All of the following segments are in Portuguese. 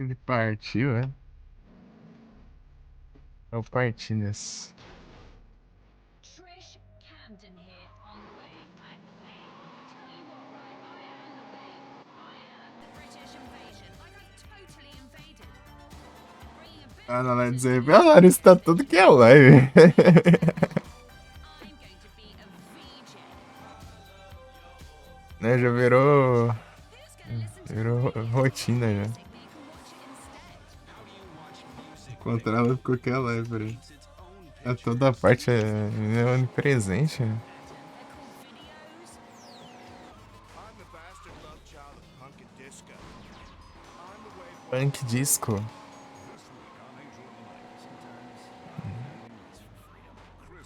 Ele partiu, é? É o Partidas. Trish Camden here on the way. Tell you what, right? I am the British invasion. Like I've totally invaded. Bringing a bit Ah, of não, vai order to dizer, the ah, isso tá tudo que é live. I'm going to be a VJ. Né, já virou. Who's gonna listen to Virou the video? rotina já. Music that you can watch it instead. Encontrar ela por qualquer live aí. É toda parte é onipresente, né? They're called videos. I'm the bastard love child of punk and disco. I'm the wave Punk disco.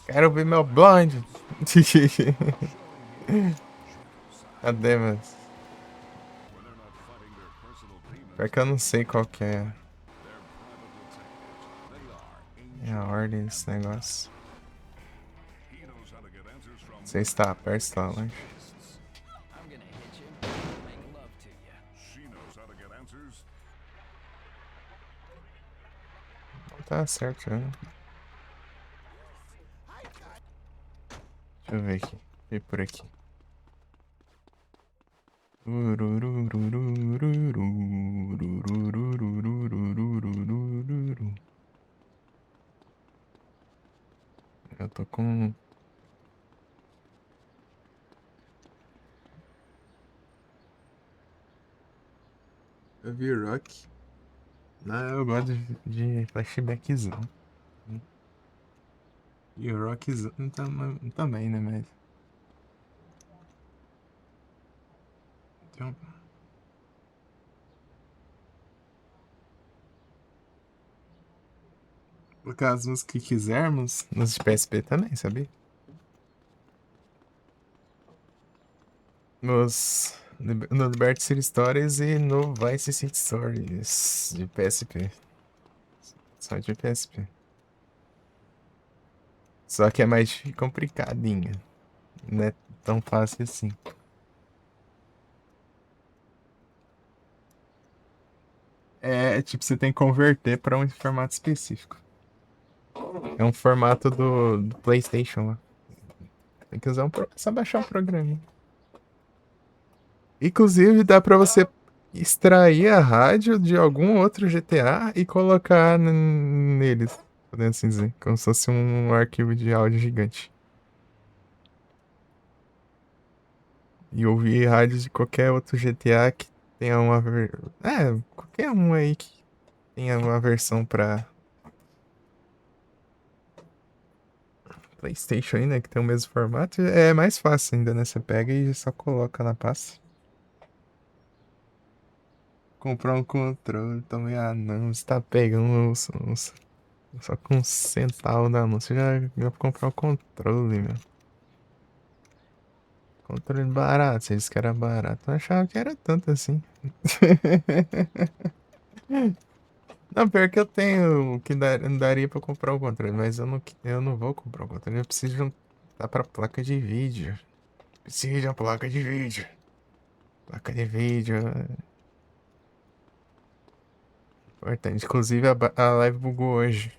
Quero ver meu blind. Cadê, mas? Pior que eu não sei qual que é. É a ordem desse negócio. Não sei se tá perto, se tá longe. I'm gonna hit you and make love to you. She knows how to get answers. Não tá certo, né? Deixa eu ver aqui. E por aqui. Eu tô com. Eu vi rock. Não, eu gosto de flashbackzão. E o rockzão também, né, mas. Tem um... Colocar as músicas que quisermos nos de PSP também, sabia? No Liberty City Stories e no Vice City Stories de PSP. Só de PSP. Só que é mais complicadinho. Não é tão fácil assim. É tipo, você tem que converter para um formato específico. É um formato do PlayStation lá. Tem que usar só baixar um programa. Inclusive, dá pra você extrair a rádio de algum outro GTA e colocar neles, podendo assim dizer, como se fosse um arquivo de áudio gigante. E ouvir rádios de qualquer outro GTA que tenha uma qualquer um aí que tenha uma versão pra PlayStation aí, né, que tem o mesmo formato, é mais fácil ainda, né? Você pega e só coloca na pasta. Comprar um controle também, não, você tá pegando só com um centavo da mão, você já vai comprar um controle, meu. Controle barato, você disse que era barato, eu achava que era tanto assim. Não, pior que eu tenho, que daria pra comprar o controle, mas eu não vou comprar o controle, eu preciso juntar pra placa de vídeo. Preciso de uma placa de vídeo. Placa de vídeo. Importante. Inclusive a live bugou hoje.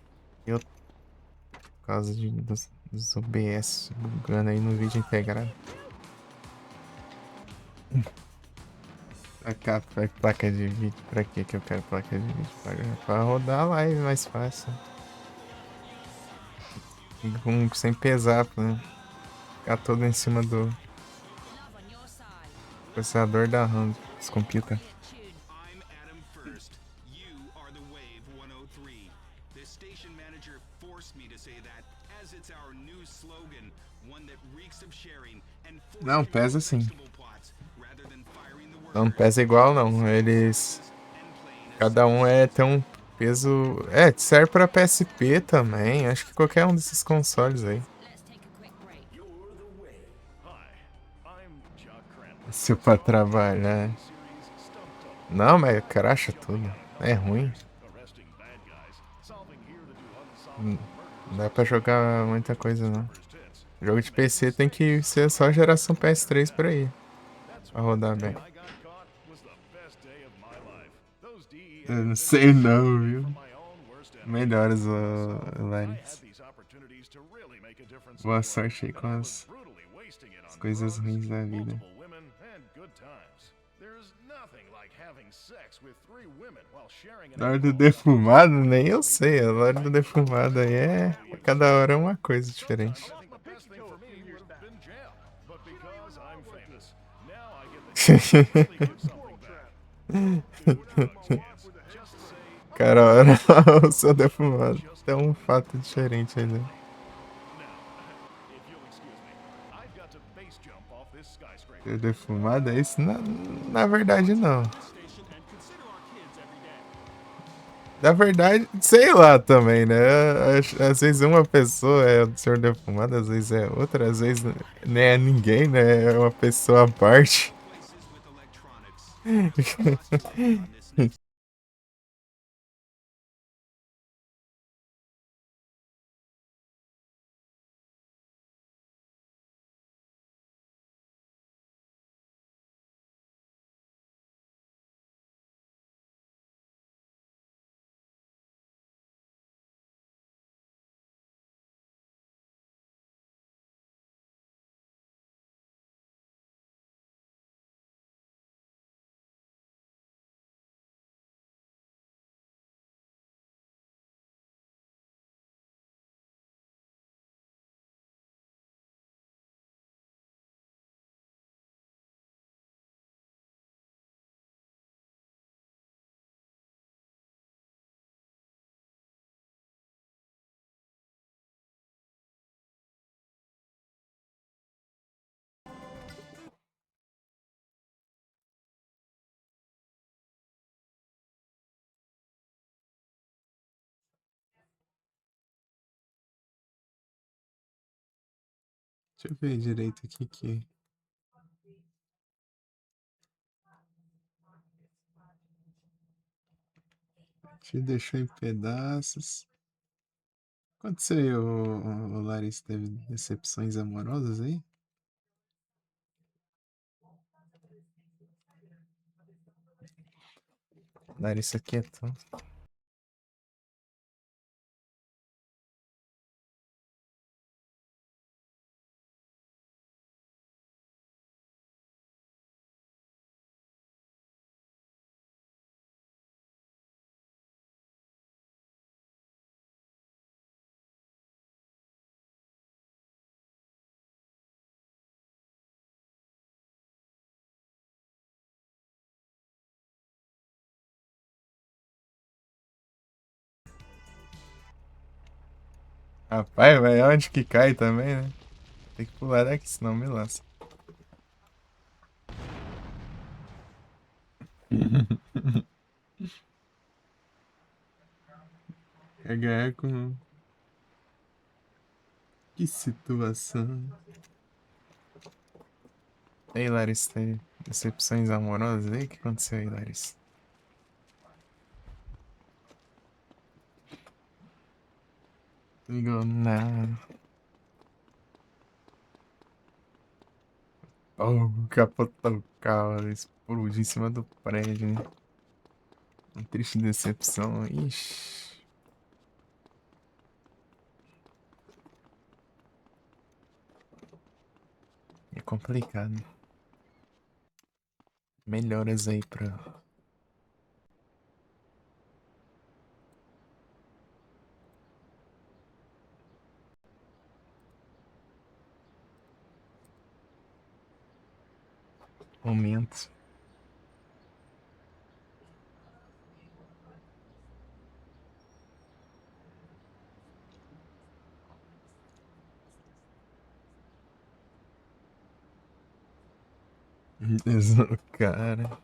Eu, por causa dos OBS bugando aí no vídeo integrado. Pra placa de vídeo. Pra que eu quero placa de vídeo? Pra rodar a live mais fácil. Sem pesar, né? Ficar todo em cima do Love on your side. processador da RAM dos computers. Tune. I'm Adam First. You are the Wave 103. The station manager forced me to say that, as it's our new slogan, one that reeks of sharing and Não, pesa sim. vegetable plots, rather than firing the Não workers, pesa igual não. Eles. and playing a Cada um tem um peso. Serve pra PSP também. Acho que qualquer um desses consoles aí. Let's take a quick break. You're the wave. Hi, I'm Jock Crandall. Se pra trabalhar. Series Stumped Up. Não, mas cracha tudo. É ruim. Arresting bad guys, solving here to do unsolved Não murders. dá pra jogar muita coisa não. First hits. Jogo de PC tem que ser só geração PS3 por aí. That's Pra why rodar the day bem. I got caught was the best day of my life. Those DEA Eu não officials sei não, saved me viu? from my own worst enemy. Melhoras, So, I had Larissa. these opportunities to really make a difference in Boa the world, sorte aí and com I was as brutally wasting it on coisas drugs, ruins da vida. multiple women, and good times. There's nothing like having sex with 3 women while sharing an Na hora do alcohol cup. defumado, nem eu sei. A hora do defumado aí é. Cada hora é uma coisa diferente. Sometimes I think the best thing for me would have been jail, but because I'm famous, now I get the chance to really give something back. Do drugs, kids. Just say Cada hora o seu defumado. Tem um fato diferente aí, né? now, if you'll excuse me, I've got to base jump off this skyscraper. Seu defumado é isso? Na verdade, não. Na verdade, sei lá também, né? Às vezes uma pessoa é o senhor defumado, às vezes é outra, às vezes nem é ninguém, né? É uma pessoa à parte. Places with electronics. On this next Deixa eu ver direito aqui que te deixou em pedaços. Aconteceu, o Larissa teve decepções amorosas aí? Larissa quieto. Rapaz, vai onde que cai também, né? Tem que pular daqui, senão me lança. Quer ganhar com. Que situação. Ei, Larissa, tem decepções amorosas aí? O que aconteceu aí, Larissa? Ligou nada. Oh, capotou o carro, explodiu em cima do prédio, né? Uma triste decepção. Ixi. É complicado. Melhoras aí pra. Momento. Cara.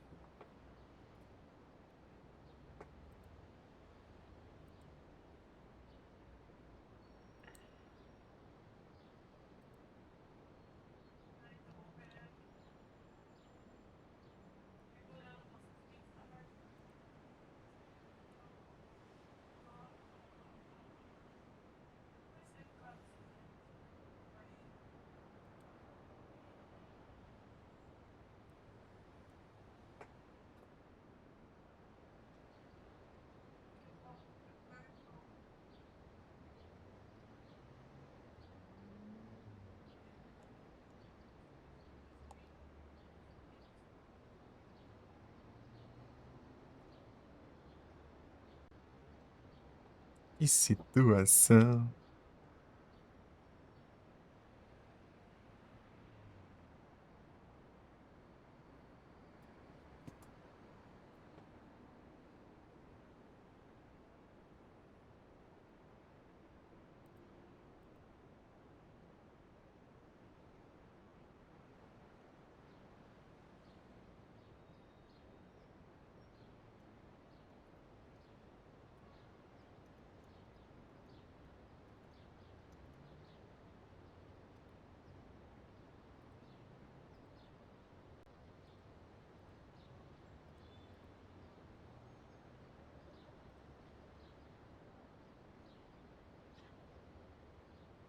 Que situação.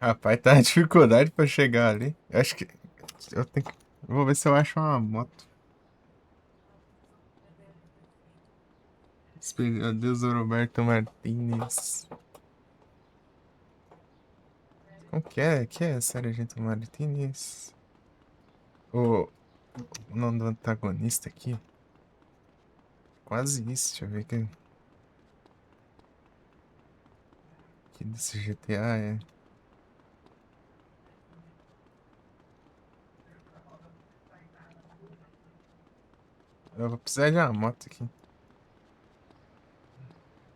Rapaz, tá uma dificuldade pra chegar ali. Eu acho que eu tenho que... Vou ver se eu acho uma moto. Adeus, Roberto Martinez. Como que é? Que é, Sargento Martinez? O nome do antagonista aqui. Quase isso, deixa eu ver que desse GTA é. Eu vou precisar de uma moto aqui.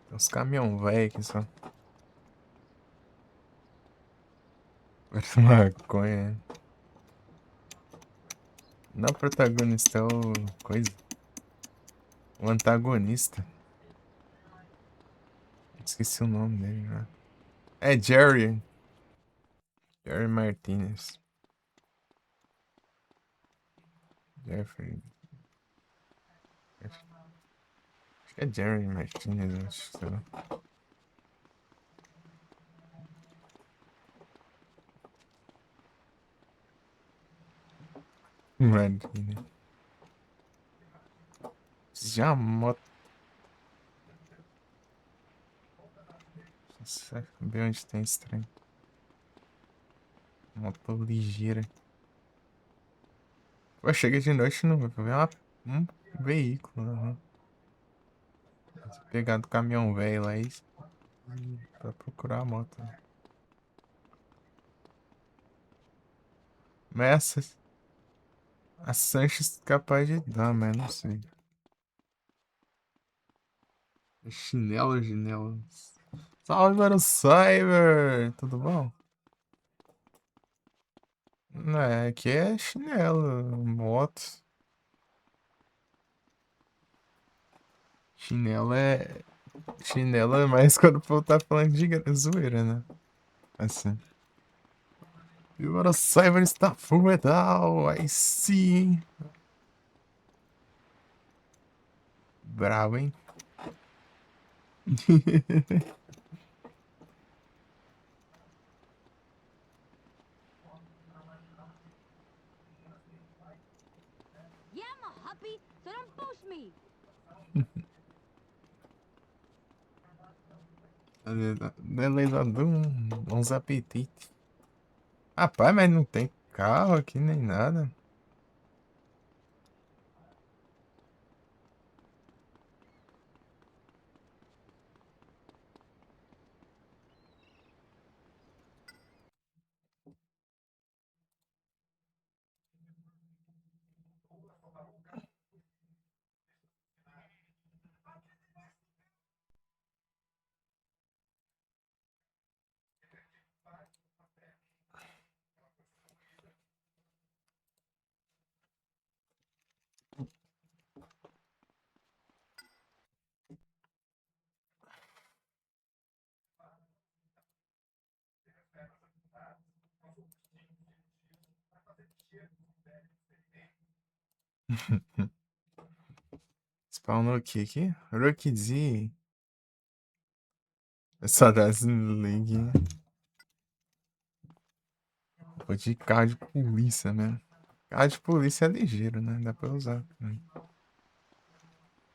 Tem uns caminhão velho aqui só. Parece maconha. Não é o protagonista, é o coisa. O antagonista. Esqueci o nome dele já. É Jerry. Jerry Martinez. Jeffrey. Acho que é Jerry Martinez, acho. Sei lá. Martinez. Já moto. Nossa, ver onde tem esse trem. Moto ligeira. Pô, chega de noite não vou ver um veículo. Uhum. Pegar do caminhão velho lá e pra procurar a moto. Mas a Sanches capaz de dar, mas não sei. Chinelo, chinelo. Salve para o Cyber! Tudo bom? Não, aqui é chinelo, moto. Chinelo é. Chinelo é mais quando o povo tá falando de zoeira, né? Assim. E agora o Cyber está full metal. Aí sim. Bravo, hein? Yeah, I'm a hubby, so don't push me. Deledador, uns apetites. Rapaz, mas não tem carro aqui nem nada. Spawnou aqui? Rook Z. Saudades League. Vou de carro de polícia mesmo. Carro de polícia é ligeiro, né? Dá pra usar.